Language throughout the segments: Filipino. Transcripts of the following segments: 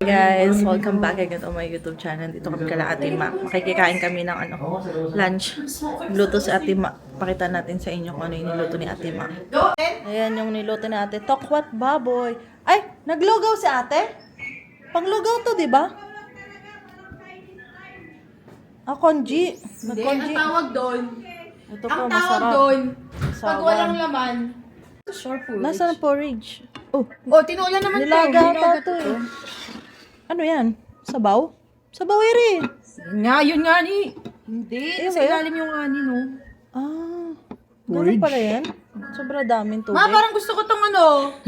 Guys, welcome back again to my YouTube channel. Dito kami kala Ate Ma. Makikikain kami ng lunch. Luto si Ate Ma. Pakita natin sa inyo kung ano yung niluto ni Ate Ma. Ayan yung niluto ni Ate. Tokwat baboy. Ay, naglugaw si Ate? Panglugaw to, di ba? Konji. Hindi, ang tawag doon. Ito po, Ang tawag masarap. doon, pag Sawan. walang laman, short porridge. Nasaan ang porridge? Oh, Tinulan naman nilaga pa to eh. Ano yan? Sabaw? Sabaw rin. Nga, yun nga ni. Hindi, Ayun sa ba yun? ilalim yung ani, no? Ganun pala yan? Sobra daming tubig. Ma, parang gusto ko tong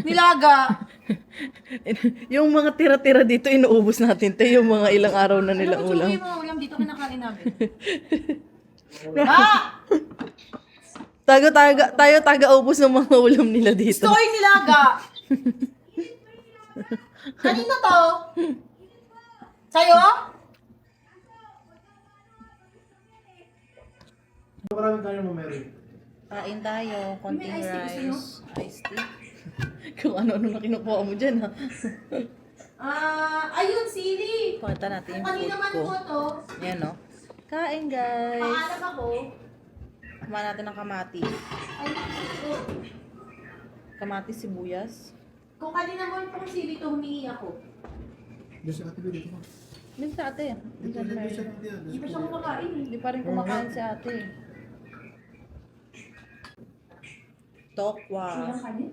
nilaga. Yung mga tira-tira dito, inuubos natin. Te, yung mga ilang araw na nilang ulam. Ano mo ulam dito kinakain namin? Ma! Tayo taga-ubos ng mga ulam nila dito. Gusto ko yung nilaga. Kanino to? Sa'yo? Maraming tayo mo, Mary. Kain tayo, konting May iced tea, gusto nyo? Iced tea. Kung ano-ano na kinukuha mo dyan, ha? Ayun, sili. Pakita natin yung Kanina food man ko. ko to. Yan, no? Kain, guys. Paalam ako. Kumain natin ng kamatis. Ay, ito. Kamatis, sibuyas. Kung kanina mo itong sili to, humingi ako. Diyos sa ate, dito mo. Hindi sa ate. Dito, dito siya natin yan. Hindi pa siya kumakain eh. Hindi pa rin kumakain si ate. Tokwa. Walang kanin?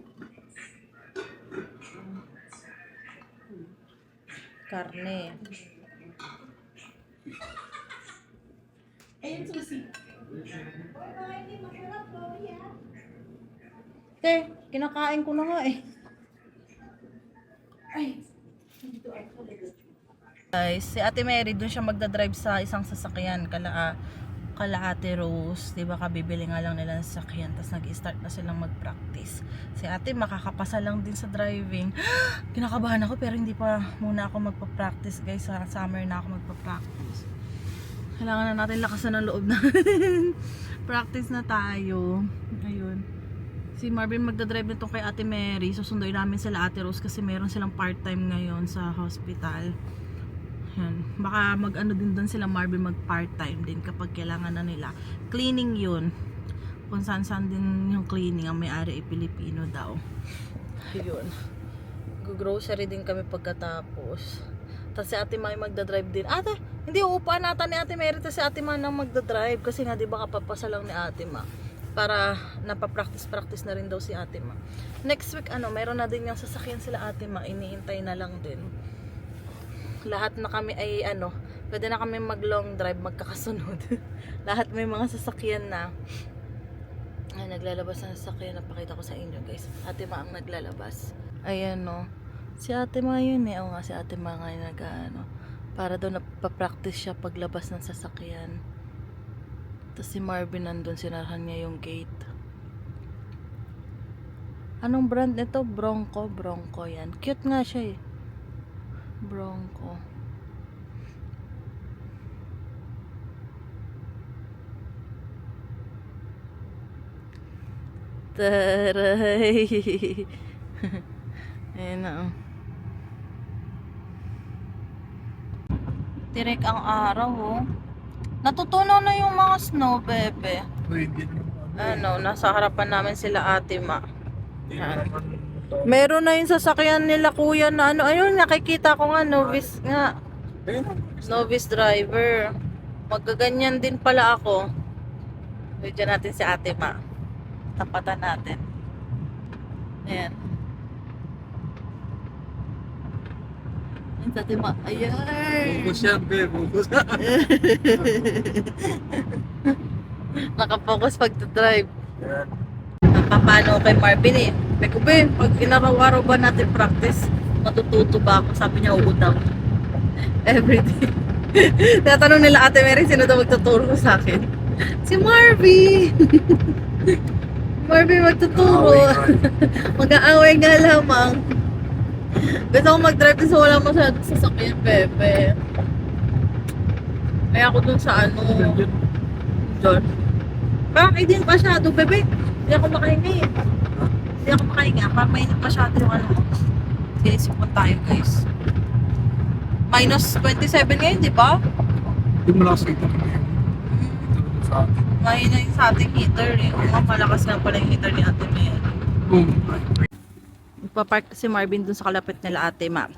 Karne. Ayun, susi. Te, kinakain ko na nga eh. Ay. Guys, si Ate Mary doon siya magdadrive sa isang sasakyan kala Ate Rose, 'di ba? Kabibili nga lang nila ng sasakyan tapos nag-start na silang mag-practice. Si Ate makakapasa lang din sa driving. Kinakabahan ako pero hindi pa muna ako magpa-practice, guys. Sa summer na ako magpa-practice. Kailangan na natin lakasan ng loob natin. Practice na tayo. Ayun. Si Marvin magdadrive nito kay Ate Mary. Susunduin namin sila Ate Rose kasi meron silang part-time ngayon sa hospital. Yan. Baka mag-ano din doon sila Marvin mag part-time din kapag kailangan na nila. Cleaning yun. Kung saan-saan din yung cleaning. Ang may-ari ay Pilipino daw. Ayun. Grocery din kami pagkatapos. Tapos si Ate May magdadrive din. Ate, hindi uupaan nata ni Ate Mary. Tapos si Ate Ma nang magdadrive. Kasi nga diba kapapasa lang ni Ate Ma. Para napapractice na rin daw si Ate Ma. Next week meron na din yung sasakyan sila Ate Ma. Iniintay na lang din. Lahat na kami ay pwede na kami mag long drive magkakasunod. Lahat may mga sasakyan na. Ay, naglalabas na sasakyan. Napakita ko sa inyo, guys. Ate Ma ang naglalabas. Ayan, no. Si Ate Ma yun eh. Oo nga, si Ate Ma nga yung para daw napapractice siya paglabas ng sasakyan. Tapos si Marvin nandun, sinarahan niya yung gate. Anong brand nito? Bronco yan. Cute nga siya eh. Bronco. Taray. Ayan na. Tirik ang araw, oh. Natutunaw na yung mga snow, bebe. Hindi Nasa harapan namin sila Ate Ma. Meron na yung sasakyan nila kuya na ayun, nakikita ko nga, novice nga. Novice driver. Magkaganyan din pala ako. Video natin si Ate Ma. Tapatan natin. Ayan. Ayan si Ate Ma. Ayan. Bukos yan, be. Bukos. Nakapokus pag-drive. Paano kay Marvin eh. May kube, pag inaraw-araw ba natin practice, matututo ba ako? Sabi niya, oo daw. Everyday. Tatanong nila Ate Mary, sino daw magtuturo sa akin? Si Marvin! Marvin magtuturo. Mag-aaway nga lamang. Gusto ko mag-drive din sa wala masyadong sasakyan, Pepe. Kaya ako dun sa doon. Parang hindi masyado, Pepe. Hindi ako makahinga eh. Hindi ako makahinga. Parang mainit masyado yung Sige, sipon tayo, guys. Minus 27 ngayon, di ba? Hindi mo lang sa ito. Sa atin. Mahina yung sa ating heater eh. Oo, malakas nga pala yung heater ni Ate Mary. Ipapark si Marvin dun sa kalapit nila Ate Ma.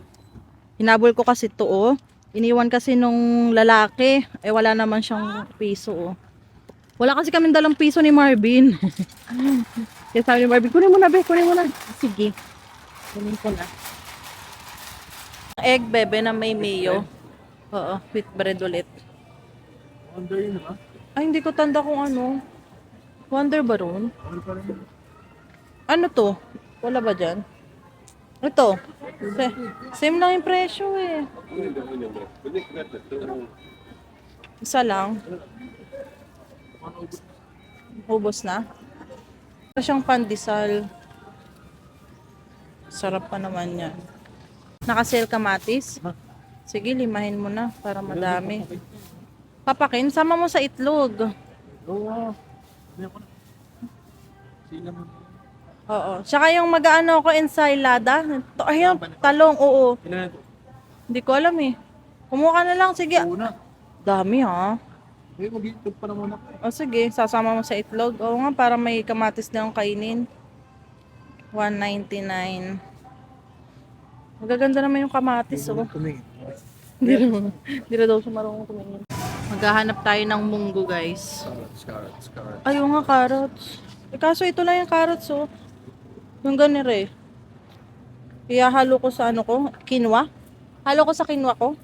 Hinabol ko kasi to oh. Iniwan kasi nung lalaki. Eh wala naman siyang piso oh. Wala kasi kaming dalang piso ni Marvin. Kaya sabi ni Marvin, kunin mo na be, kunin mo na. Sige. Kunin ko na. Egg bebe na may mayo. Oo, with bread ulit. Wonder yun ha? Ay, hindi ko tanda kung ano. Wonder ba ron? Ano pa rin? Ano to? Wala ba dyan? Ito. Same lang yung presyo eh. Isa lang. Ubos na. Ito siyang pandesal. Sarap pa naman yan. Naka-sale kamatis? Sige, limahin mo na para madami. Papakin, sama mo sa itlog. Oo. Hindi ako na. Sila mo. Oo. Tsaka yung mag-ano ko ensaylada. Ayun, talong, oo. Ilan ito? Hindi ko alam eh. Kumuha ka na lang, sige. Una. Dami ha. Eh, mag-iitog pa naman ako. O sige, sasama mo sa itlog. Oo nga, para may kamatis na yung kainin. 199. Magaganda naman yung kamatis oh. Tumingin. Hindi na daw siya marunong tumingin. Maghahanap tayo ng munggo guys. Carrots. Ayaw nga carrots. Eh, kaso ito lang yung carrots oh. Yung ganito eh. Ihahalo ko sa ano ko, quinoa. Halo ko sa quinoa ko.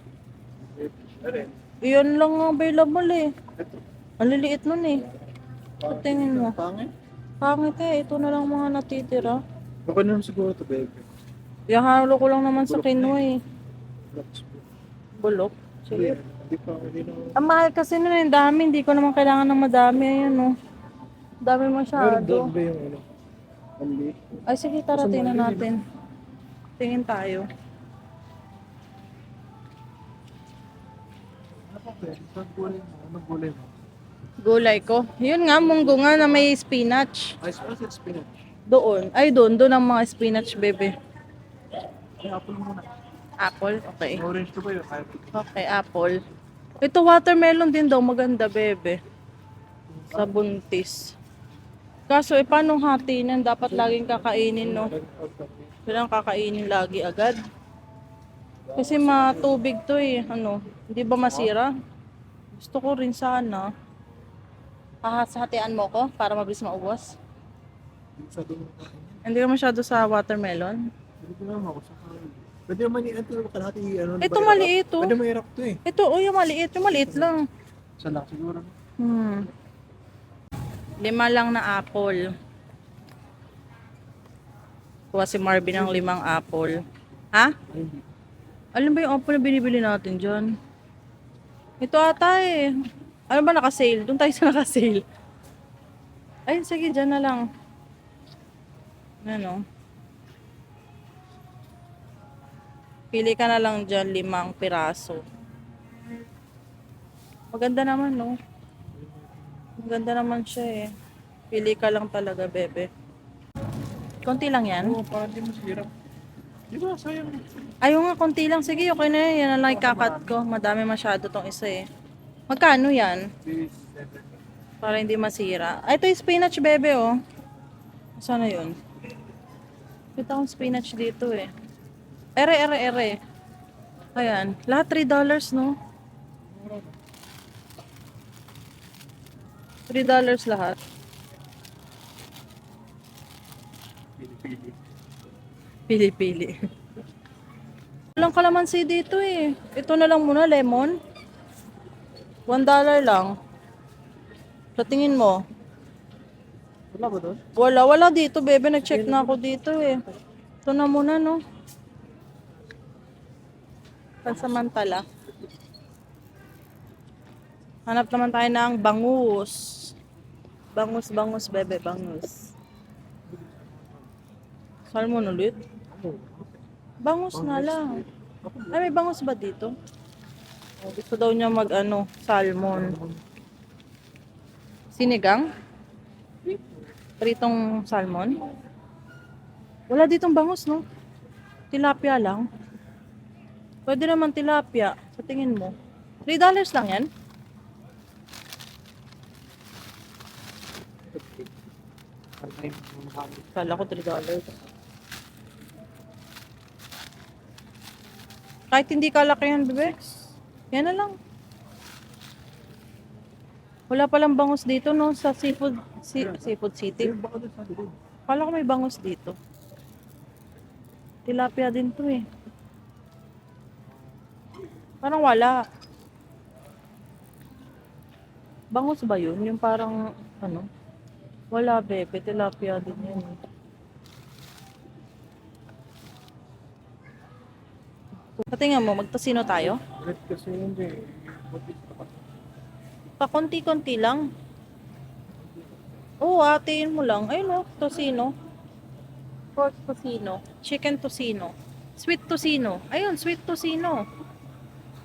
Iyon lang ang available eh. Ang liliit nun eh. Tingin mo. Pangit? Pangit eh. Ito na lang mga natitira. Baka naman siguro ito, baby. Ihahalo ko lang naman sa quinoa eh. Bulok. Sige. Hindi pa, hindi na. Ang mahal kasi nun yung dami. Hindi ko naman kailangan ng madami. Ayan oh. Dami Meron masyado. doon ba yung ano? Only? Ay sige, tara tingnan natin. Tingin tayo. Ano pa, baby? Saan gulay mo? Anong gulay mo? Gulay ko. Yun nga, munggo nga na may spinach. Ay, spinach. Doon. Ay, doon. Doon ang mga spinach, bebe. Ay, apple muna. Apple? Okay. Orange to ba yun? Okay, apple. Ito watermelon din daw. Maganda, bebe. Sa buntis. Kaso, paano hatiin yan? Dapat laging kakainin, no? Kailangan kakainin lagi agad. Kasi matubig to eh. Ano? Hindi ba masira? Gusto ko rin sana. Hahatian mo ko para mabilis maubos. Sa doon. Hindi ka masyado sa watermelon. Hindi ko naman ako sa pwede naman ito kalahati ano. Ito maliit oh. Pwede mahirap to eh. Ito, oh, yung maliit. Yung maliit lang. Isa lang siguro. 5 lang na apple. Kuha si Marvin ng 5 apple. Ha? Ay, hindi. Alam ba yung apple na binibili natin dyan? Ito ata eh. Ano ba naka-sale? Doon tayo sa naka-sale. Ay, sige, dyan na lang. Ano? Pili ka na lang dyan 5 piraso. Maganda naman, no? Maganda naman siya eh. Pili ka lang talaga, bebe. Konti lang yan. Oo, parang di masirap. Di ba, sayang. Ayaw nga, konti lang. Sige, okay na yan. Yan na lang ikakat ko. Madami masyado tong isa eh. Magkano yan? Para hindi masira. Ay, ito yung spinach, bebe, oh. Sana yun? Kita akong spinach dito eh. Ere. Ayan. Lahat $3, no? $3 lahat. Pili-pili. Walang kalamansi dito eh. Ito na lang muna, lemon. $1 lang. Sa tingin mo? Wala ba doon? Wala dito, bebe. Nag-check na ako dito eh. Ito na muna, no? Pansamantala. Hanap naman tayo ng bangus. Bangus, bebe, bangus. Salmon ulit? Bangus na lang. Ay, may bangus ba dito? Gusto daw niya salmon. Sinigang? Pritong salmon? Wala ditong bangus, no? Tilapia lang. Pwede naman tilapia. Sa tingin mo. $3 lang yan? Kala ko $3. Kahit hindi kalakihan, bebe. Yan na lang. Wala palang bangus dito, no? Sa Seafood City. Kala ko may bangus dito. Tilapia din to eh. Parang wala. Bangus ba yun? Yung parang, ano? Wala, bebe. Tilapia din yun. Patingnan mo, magtasino tayo? Kasi hindi. Pakunti-kunti lang. Oo, atiin mo lang. Ayun o, tosino. Pork tosino. Chicken tosino. Sweet tosino. Ayun, sweet tosino.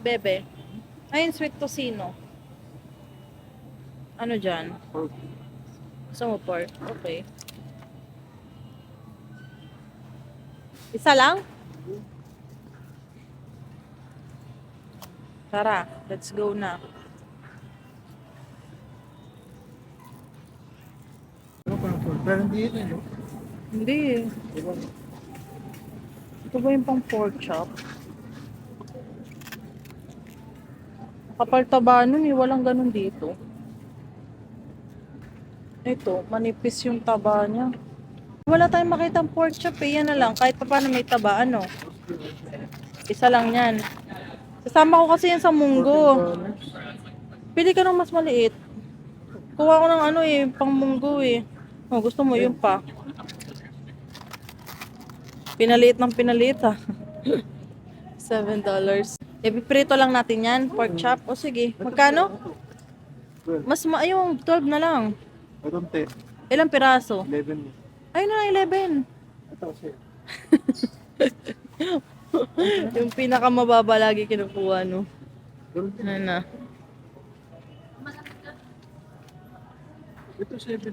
Bebe. Ayun, sweet tosino. Ano dyan? Gusto mo pork? Okay. Isa lang? Tara, let's go na. Pero hindi yun eh. Hindi eh. Ito ba yung pang pork chop? Kapal taba nun eh, walang ganun dito. Ito, manipis yung taba niya. Wala tayong makitang pork chop eh, yan na lang. Kahit pa paano may taba, ano. Isa lang yan. Sasama ko kasi yan sa munggo. Pili ka ng mas maliit. Kuha ko ng ano eh, pang munggo eh. Oh, gusto mo yun pa. Pinaliit ng pinaliit ah. $7. Ipiprito lang natin yan, pork chop. O sige, magkano? Mas yung 12 na lang. I don't think. Ilang piraso? 11. Ayun na, 11. Ito kasi. Yung pinakamababa lagi kinukuha, no? Ano na. Ito 7.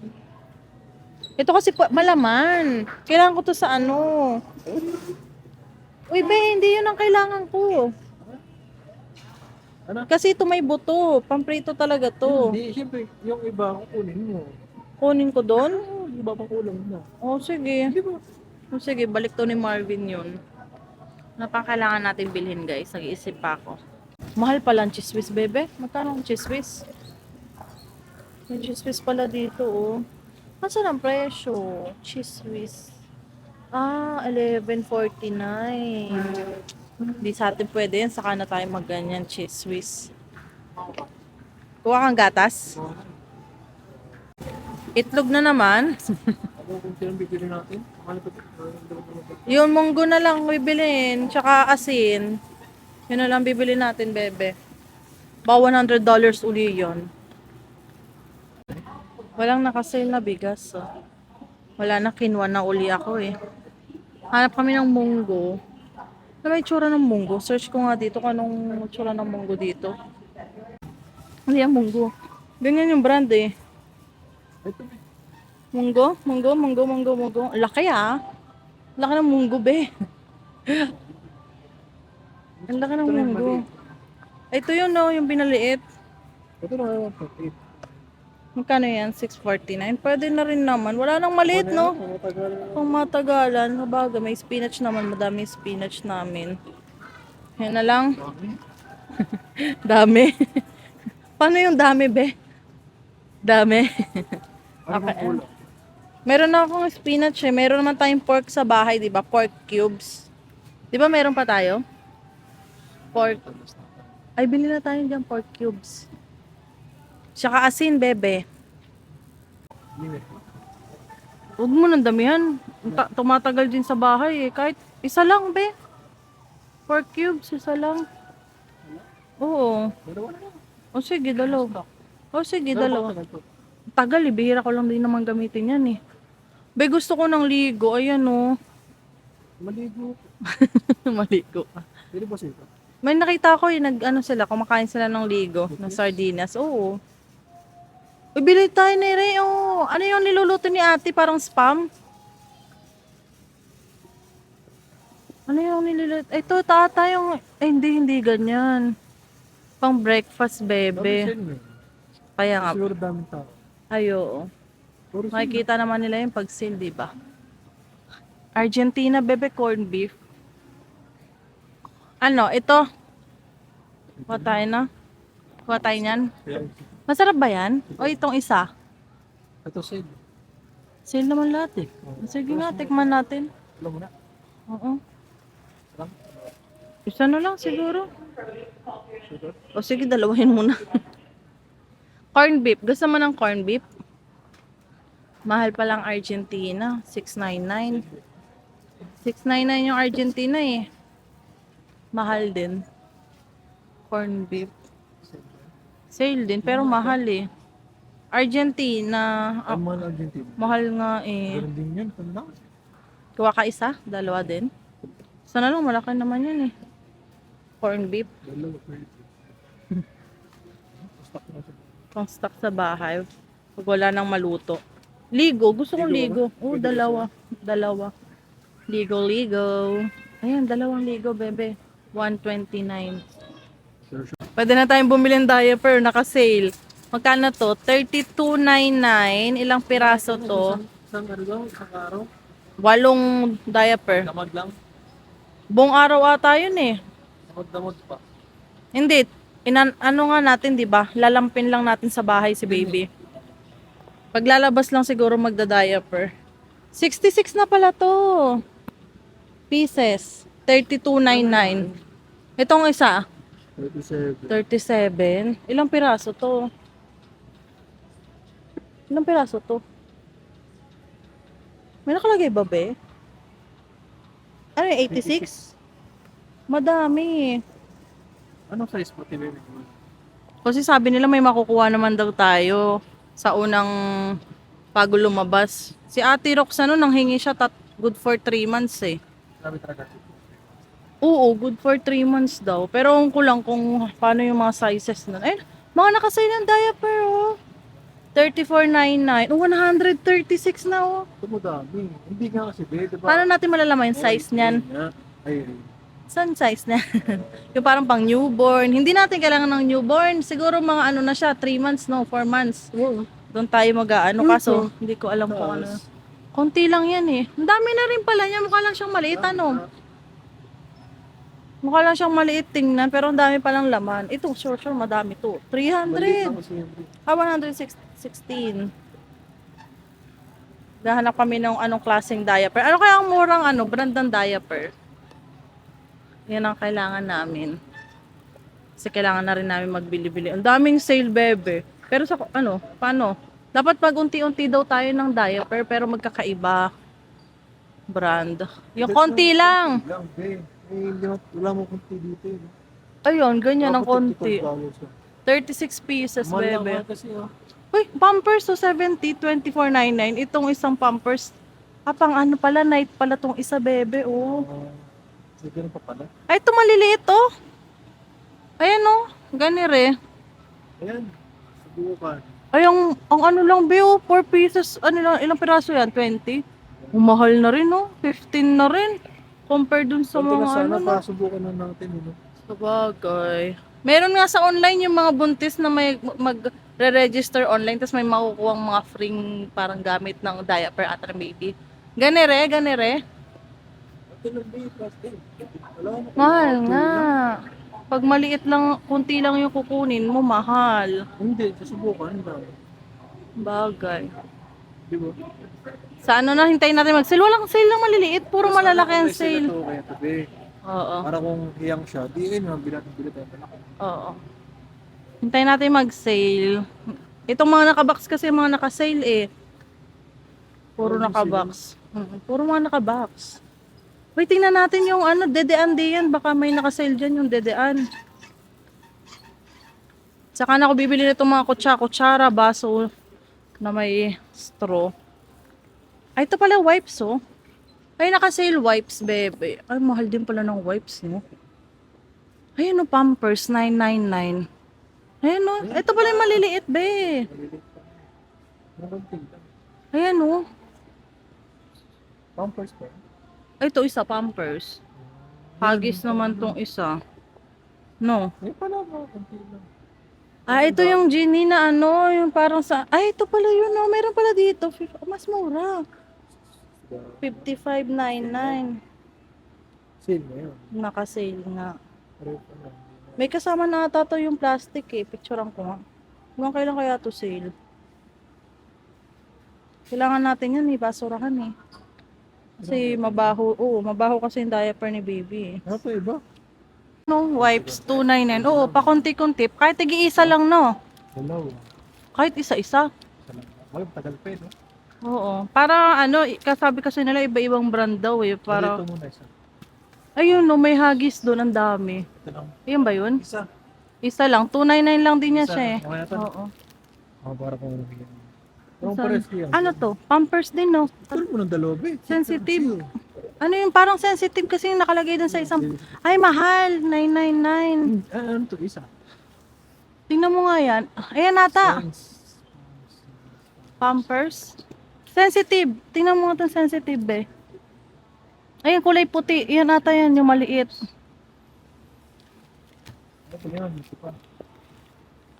Ito kasi malaman. Kailangan ko to sa ano. Uy, be, hindi yun ang kailangan ko. Ano? Kasi ito may buto. Pamprito talaga to. Hindi, siyempre, yung iba kukunin mo. Kunin ko doon? Yung iba pa kulang na. Oh, sige. Di ba? Oh, sige, balik to ni Marvin yun. Napakailangan natin bilhin, guys. Nag-iisip pa ako. Mahal pala ang cheese whiz, bebe. Magkano ang cheese whiz? May cheese whiz pala dito, oh. Saan ang presyo? Cheese whiz. Ah, $11.49. Hindi sa atin pwede yan. Saka na tayo magganyan cheese whiz. Kuha kang gatas. Itlog na naman. Ano kung sinong bibili natin? Ano pa ito? Yung munggo na lang bibilin. Tsaka asin. Yun na lang bibili natin, bebe. Ba $100 uli yun. Walang nakasale na bigas. Oh. Wala na, kinwa na uli ako eh. Hanap kami ng munggo. Ano may tsura ng munggo? Search ko nga dito kung anong tsura ng munggo dito. Ano yan, munggo? Ganyan yung brand eh. Ito eh. Munggo? Munggo. Laki ah. Laki ng munggo, be. Ang laki ng Ito na yung munggo. maliit. Ito yun, no, yung pinaliit. Ito na 48. Magkano yan? $6.49. Pwede na rin naman. Wala nang maliit, no? Pang matagalan. Habaga, may spinach naman. Madami spinach namin. Yan na lang. Dami. Paano yung dami, be? Dami. Ano bang Okay. kulang? Meron na akong spinach eh. Meron naman tayong pork sa bahay, di ba? Pork cubes. Di ba meron pa tayo? Pork. Ay, bili na tayo dyan, pork cubes. Tsaka asin, bebe. Hindi eh. Huwag mo nang damihan. Tumatagal din sa bahay eh. Kahit isa lang, be. Pork cubes, isa lang. Oo. Dalawa na lang. O sige, dalawa. O sige, dalawa. Dalawa. Tagal eh. Bihira ko lang din naman gamitin yan eh. Be, gusto ko ng ligo. Ayan o. Maligo. Maligo ka. Pwede ba sila? May nakita ko yung nag-ano sila, kumakain sila ng ligo, ng sardinas. Oo. Uy, bili tayo ni Ray. Oh. Ano yung niluluto ni ate? Parang spam? Ano yung nililit? Ito, tata yung... hindi ganyan. Pang breakfast, Dami bebe. sale eh. Kaya nga, Siguro daming tao. ay oo. Puro sale. Makikita naman nila yung pag-sale, di ba? Argentina, bebe, corned beef. Ano, ito. Kuha tayo na. Kuha tayo niyan. Kaya, Masarap ba yan? O itong isa? ito sale. Sale naman lahat eh. Sige nga, tikman natin. Alam mo na. Oo. Lang. Isa na lang siguro. Sugar. O sige, dalawahin muna. Corned beef. Gusto mo ng corned beef? Mahal pa lang Argentina. 699. 699 yung Argentina eh. Mahal din. Corned beef. Sale din, pero mahal eh. Argentina. Ang mahal Argentina. Mahal nga eh. Ganun din yan. Ano lang? Kuha ka isa? Dalawa din? Sana lang, malaki naman yan eh. Corned beef. Dalawa. Stock na siya. Pang stock sa bahay. Pag wala nang maluto. Ligo. Gusto kong ligo. Ligo Oo, Pwede dalawa. Dalawa. Ligo. Ayan, dalawang ligo, bebe. 129. Sure, sure. Pwede na tayong bumili ng diaper. Naka-sale. Magkano to? 32.99. Ilang piraso to? Isang ano daw? Isang araw? 8 diaper. Damag lang. Buong araw ata yun eh. Damag-damag pa. Hindi. Ano nga natin, di ba? Lalampin lang natin sa bahay si baby. Paglalabas lang siguro magda-diaper. 66 na pala to. Pieces. 32.99. Itong isa, 37. 37. Ilang piraso to? Ilang piraso to? May nakalagay ba, be? Ano yung 86? Madami. Anong size po tinibig mo? Kasi sabi nila may makukuha naman daw tayo sa unang bago lumabas. Si Ate Roxanne nanghingi siya good for 3 months eh. Sabi talaga. Oo, good for 3 months daw. Pero ang kulang kung paano yung mga sizes nun. Eh, mga nakasay ng diaper oh. 34.99. Oh, 136 na oh. Ito mo dami. Hindi nga kasi be, diba? Paano natin malalaman yung size niyan? Ay, Saan size na? Yung parang pang newborn. Hindi natin kailangan ng newborn. Siguro mga ano na siya, 3 months, no? 4 months. Doon tayo mag-ano. Kaso, hindi ko alam kung ano. Konti lang yan eh. Ang dami na rin pala niya. Mukha lang siyang maliit, ano? Mukha lang siyang maliit tingnan. Pero ang dami palang laman. Ito, sure, madami to. 300. 116. Gahanap kami ng anong klaseng diaper. Ano kaya ang murang brand ng diaper? Yan ang kailangan namin. Kasi kailangan na rin namin magbili-bili. Ang daming sale, bebe. Pero sa paano? Dapat pag unti-unti daw tayo ng diaper pero magkakaiba brand. Yung konti lang. Lang, be. Wala mo konti dito eh. Ayun, ganyan ang Dapat konti. $55. 36 pieces, Mahal bebe. lang kasi oh. Uy, Pampers, so 70, 24.99. Itong isang Pampers. Pang ano pala, night pala tong isa, bebe, oh. Ganun pa pala. Ay, ito maliliit, oh. Ayan, oh. Ganire. Ayan. Subukan. Ay, ang ano lang, be, oh. 4 pieces. Ano lang, ilang piraso yan? 20? Mahal na rin, oh. 15 na rin. Compare dun sa Konti mga na sana no? para subukan na natin. Ano? Sabagay. Meron nga sa online yung mga buntis na may mag-re-register online tapos may makukuha mga free parang gamit ng diaper at ng baby. Ganire. Ito lang ba yung plastic? Wala mo. Mahal nga. Pag maliit lang, kunti lang yung kukunin mo, mahal. Hindi, susubukan lang. Bagay. Di ba? Sa ano na, hintayin natin mag-sale. Walang sale lang maliliit. Puro malalaki ang sale. Kaya tabi. Oo. Para kung hiyang siya, di yun yung bilat tayo malaki. Oo. Hintayin natin mag-sale. Itong mga nakabox kasi mga naka-sale eh. Puro nakabox. Puro mga nakabox. Wait, tingnan natin yung dedean diyan. Baka may naka-sale dyan yung dedean. Saka na ako bibili nitong mga kutsara, baso na may straw. Ay, ito pala wipes oh. Ay, naka-sale wipes, bebe. Ay, mahal din pala ng wipes, no? Ayun, Pampers, 999. Ayun, no? Ito pala yung maliliit, be. Nabanting lang. Ayan, no? Pampers pa. Ay, ito isa, Pampers. Hagis naman tong isa. No. Ay, pala mo. Kunti lang. Ah, ito yung genie na ano, yung parang sa... Ay, ito pala yun, no. Meron pala dito. Mas mura. 55.99. Sale na yun. Naka-sale nga. Pareho pa lang. May kasama na ata to yung plastic eh. Picturean ko nga. Hanggang kailan kaya to sale? Kailangan natin yan eh. Basurahan eh. Kasi mabaho. Oo, mabaho kasi yung diaper ni baby eh. Ano to iba? No, wipes 299. Oo, pakunti-kunti. Kahit tigi-isa lang no. Hello. Kahit isa-isa. Wag, tagal pa no? Oo. Para ano, kasabi kasi nila iba-ibang brand daw eh. Para... Ito muna isa. Ayun no, may hagis doon. Ang dami. Ito lang. Ayun ba yun? Isa. Isa lang. 299 lang din niya Isa. siya eh. Okay na to? Oo. Ako para kung ano bigyan. Pero Saan? pares yan. Ano to? Pampers din no? Tulad mo ng dalawa ba eh. Sensitive. Ano yung parang sensitive kasi yung nakalagay dun sa isang... Ay, mahal. 999. Ano to isa? Tingnan mo nga yan. Ayan nata. Thanks. Pampers. Sensitive. Tingnan mo nga itong sensitive eh. Ayan, kulay puti. Yan ata yan, yung maliit. Ano pa yan? Ito pa.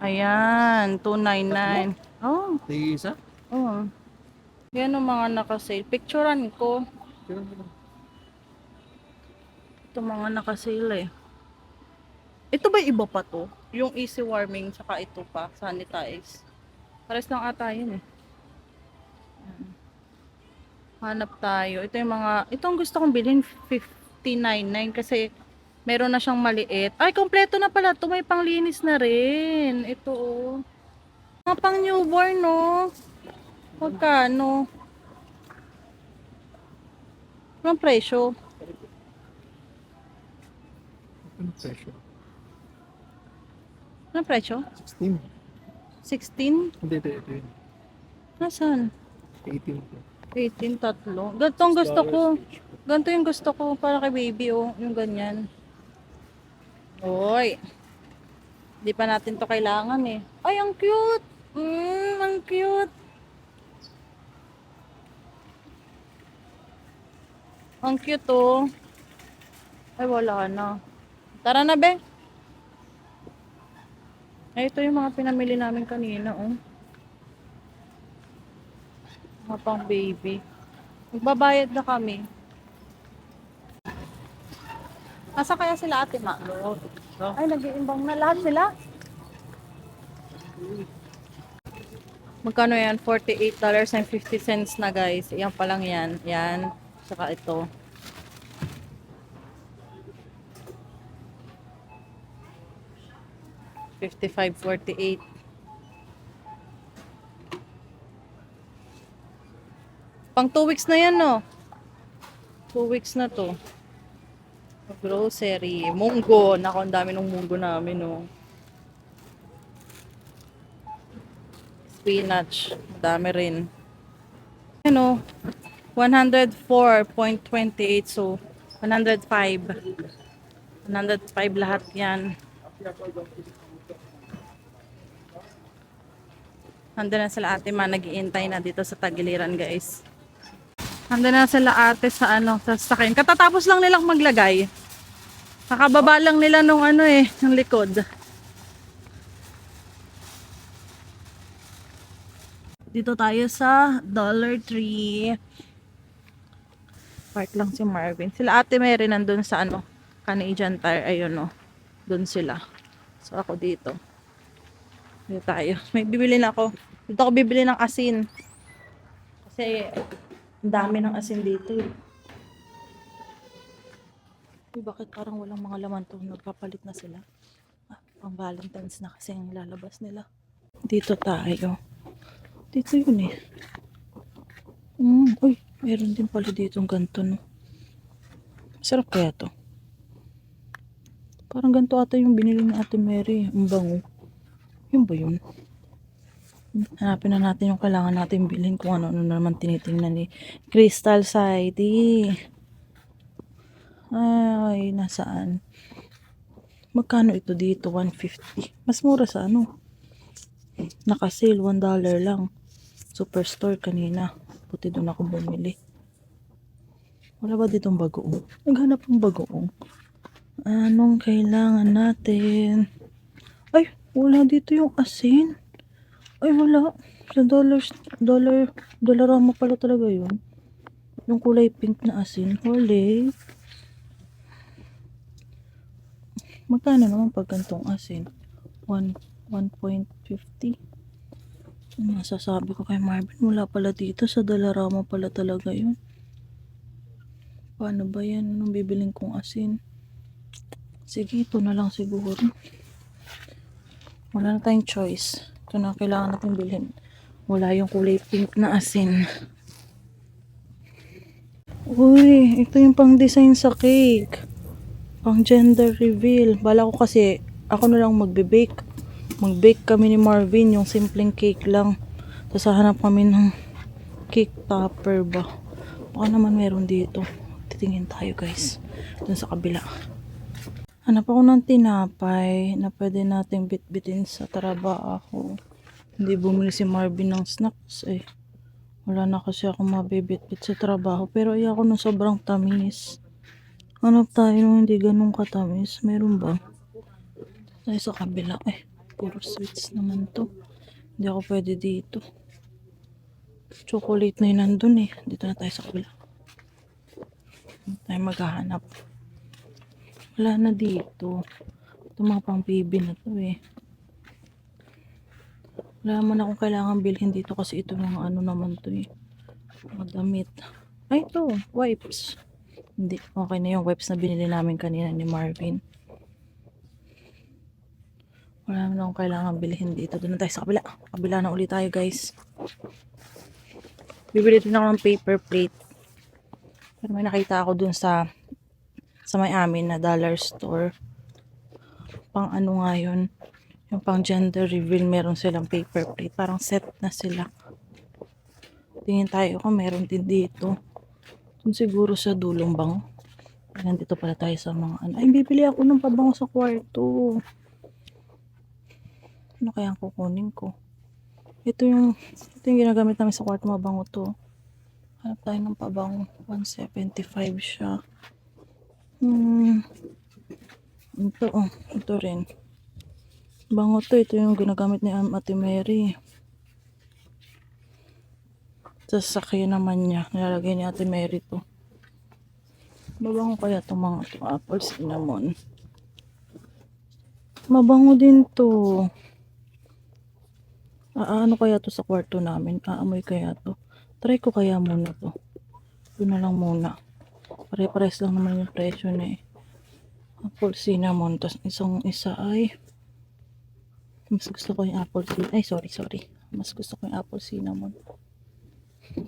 Ayan, 299. Oh, Tingin isa? oh. Yan ang mga nakasale. Picturean ko. Kailan mo lang? Ito mga nakasale eh. Ito ba iba pa to? Yung easy warming, saka ito pa, sanitize. Pares lang ata yun eh. Ayan. Hanap tayo. Ito yung mga, itong gusto kong bilhin, 59.9 kasi meron na siyang maliit. Ay, kompleto na pala. Ito may panglinis na rin. Ito oh. Mga pang newborn no. Magkano? Anong presyo? Ano presyo? Anong presyo? 16. 16? Hindi, ito yun. Nasaan? 18 po. 18, tatlo. Ganitong gusto ko. Ganito yung gusto ko para kay baby, oh. Yung ganyan. Oy. Di pa natin to kailangan, eh. Ay, ang cute! Ang cute! Ang cute, oh. Ay, wala na. Tara na, be. Ay, ito yung mga pinamili namin kanina, oh. Mga pang baby. Magbabayad na kami. Asa kaya sila ate ma? Ay, nag-iimbang na lahat sila. Magkano yan? $48.50 na guys. Yan pa lang yan. Yan. Saka ito. $55.48. Pang 2 weeks na yan, no? 2 weeks na to. Grocery. Munggo. Naku, ang dami ng munggo namin, no? Spinach. Madami rin. Ano? 104.28. So, 105. 105 lahat yan. Handa na sila ate ma. Nag-iintay na dito sa tagiliran, guys. Handa na sila ate sa ano, sa sakin. Katatapos lang nilang maglagay. Kakababa lang nila nung ano eh, ng likod. Dito tayo sa Dollar Tree. Park lang si Marvin. Sila ate Mary nandun sa ano, Canadian Tire. Ayun o. Dun sila. So ako dito. Dito tayo. May bibili na ako. Dito ako bibili ng asin. Kasi ang dami ng asin dito eh. Uy, bakit parang walang mga laman to? Nagpapalit na sila. Ah, pang Valentine's na kasi ang lalabas nila. Dito tayo. Dito yun eh. Uy, meron din pala dito ang ganito no. Masarap kaya to. Parang ganito ata yung binili ni Ate Mary. Ang bango. Yun ba yun? Hanapin na natin yung kailangan natin bilhin kung ano na naman tinitingnan ni Crystal Saidi. Ay, nasaan? Magkano ito dito? 150. Mas mura sa ano? Naka-sale, $1 lang. Superstore kanina. Buti doon ako bumili. Wala ba ditong bagoong? Naghanap ng bagoong. Anong kailangan natin? Ay, wala dito yung asin. Ay, wala. Sa Dollarama pala talaga yun. Yung kulay pink na asin. Huli. Magkano naman pag gantong asin? 1.50. Masasabi ko kay Marvin, wala pala dito. Sa Dollarama pala talaga yun. Paano ba yan? Anong bibiling kong asin? Sige, ito na lang siguro. Wala na tayong choice. Ito na kailangan natin bilhin. Wala yung kulay pink na asin. Uy, ito yung pang design sa cake. Pang gender reveal. Bala ko kasi, ako na lang magbe-bake. Mag-bake kami ni Marvin, yung simpleng cake lang. Tapos hanap kami ng cake topper ba. Baka naman meron dito. Titingin tayo guys. Dun sa kabila. Hanap ako ng tinapay na pwede nating bitbitin sa trabaho. Hindi bumili si Marvin ng snacks eh. Wala na kasi ako mabibitbit sa trabaho. Pero ayoko nung sobrang tamis. Hanap tayo nung hindi ganun katamis. Meron ba? Tayo sa kabila. Eh, puro sweets naman to. Hindi ako pwede dito. Chocolate na yun nandun eh. Dito na tayo sa kabila. Hindi tayo maghahanap. Wala na dito. Ito mga pang baby na to eh. Wala man akong kailangan bilhin dito kasi ito mga ano naman to eh. Mga damit. Ay ito, wipes. Hindi, okay na yung wipes na binili namin kanina ni Marvin. Wala man akong kailangan bilhin dito. Doon na tayo sa kabila. Kabila na ulit tayo guys. Bibili din ako ng paper plate. Pero may nakita ako dun sa may amin na dollar store. Pang ano nga yun. Yung pang gender reveal, meron silang paper plate. Parang set na sila. Tingin tayo kung meron din dito. Kung siguro sa dulong bango. Nandito pala tayo sa mga ano. Ay, bibili ako ng pabango sa kwarto. Ano kaya ang kukunin ko? Ito yung ginagamit namin sa kwarto, mabango to. Hanap tayo ng pabango. 175 siya. Ito, oh. Ito rin. Bango to. Ito yung ginagamit ni Ate Mary. Sa sasakyan naman niya. Nilalagay ni Ate Mary to. Mabango kaya itong mga apple cinnamon. Mabango din to. Ano kaya to sa kwarto namin? Aamoy kaya to. Try ko kaya muna to. Ito na lang muna. Pare-pares lang naman yung presyo na eh. Apple cinnamon. Tapos isa ay mas gusto ko yung apple cinnamon. Ay, sorry. Mas gusto ko yung apple cinnamon.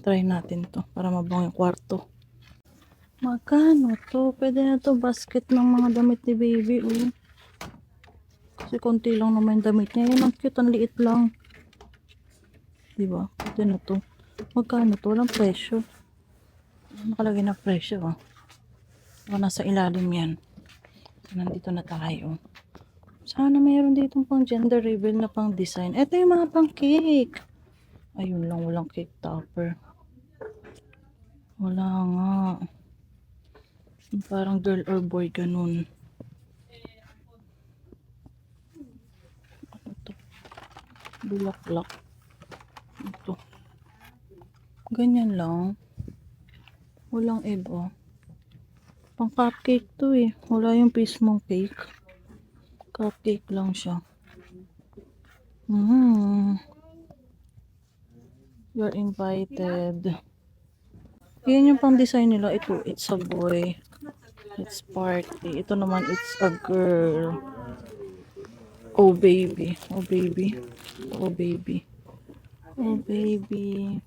Try natin to para mabango yung kwarto. Magkano to? Pwede na to basket ng mga damit ni baby. Kasi konti lang naman yung damit niya. Yan ang cute. Ang liit lang. Diba? Pwede na to. Magkano to? Walang presyo. Nakalagay na presyo. Baka nasa ilalim yan. Nandito na tayo. Sana mayroon dito pang gender reveal na pang design. Ito yung mga pang cake. Ayun lang, walang cake topper. Wala nga. Parang girl or boy ganun. Ano to? Bulaklak. Ito. Ganyan lang. Walang iba. Pang cupcake to eh. Wala yung piece mong cake. Cupcake lang siya. You're invited. Yan yung pang design nila. Ito, it's a boy. It's party. Ito naman, it's a girl. Oh baby. Oh baby. Oh baby. Oh baby.